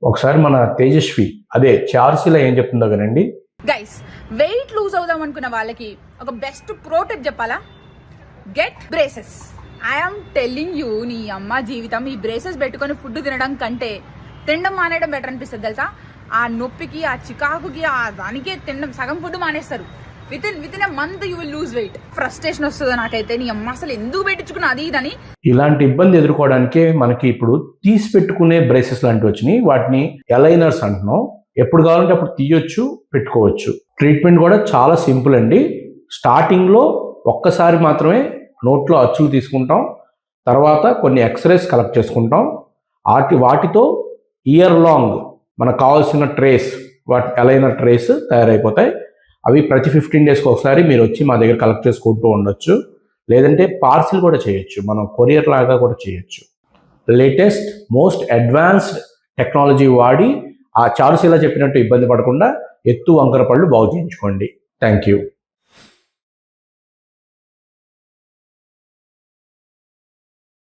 ఒకసారి మన తేజస్వి అదే చార్సిలా ఏం చెప్తుందో కదండి. గైస్, వెయిట్ లూజ్ అవుదాం అనుకున్న వాళ్ళకి ఒక బెస్ట్ ప్రో టిప్ చెప్పాలా? Get braces. I'm telling you, నీ అమ్మ జీవితం ఈ బ్రేసెస్ పెట్టుకొని ఫుడ్ తినడం కంటే తినడం మానేయడం బెటర్ అనిపిస్తుంది తెలుసా. ఆ నొప్పికి, ఆ చికాకుకి, ఆ దానికే తినడం, సగం ఫుడ్ మానేస్తారు. Within a month you will lose weight. Frustration వస్తుంది నాకైతే, నీ అమ్మ అసలు ఎందుకు పెట్టించుకున్నా అది ఇదని. ఇలాంటి ఇబ్బంది ఎదుర్కోవడానికే మనకి ఇప్పుడు తీసి పెట్టుకునే బ్రేసెస్ లాంటివి వచ్చినాయి. వాటిని అలైనర్స్ అంటున్నాం. ఎప్పుడు కావాలంటే అప్పుడు తీయొచ్చు, పెట్టుకోవచ్చు. ట్రీట్మెంట్ కూడా చాలా సింపుల్ అండి. స్టార్టింగ్లో ఒక్కసారి మాత్రమే నోట్లో అచ్చులు తీసుకుంటాం. తర్వాత కొన్ని ఎక్స్రేస్ కలెక్ట్ చేసుకుంటాం. వాటితో ఇయర్ లాంగ్ మనకు కావాల్సిన ట్రేస్, వాటి అలైనర్ ట్రేస్ తయారైపోతాయి. అవి ప్రతి 15 డేస్కి ఒకసారి మీరు వచ్చి మా దగ్గర కలెక్ట్ చేసుకుంటూ ఉండొచ్చు. లేదంటే పార్సిల్ కూడా చేయొచ్చు, మనం కొరియర్ లాగా కూడా చేయొచ్చు. లేటెస్ట్ మోస్ట్ అడ్వాన్స్డ్ టెక్నాలజీ వాడి ఆ చారుశీల చెప్పినట్టు ఇబ్బంది పడకుండా ఎత్తు వంకర పళ్ళు బాగు చేయించుకోండి. Thank you.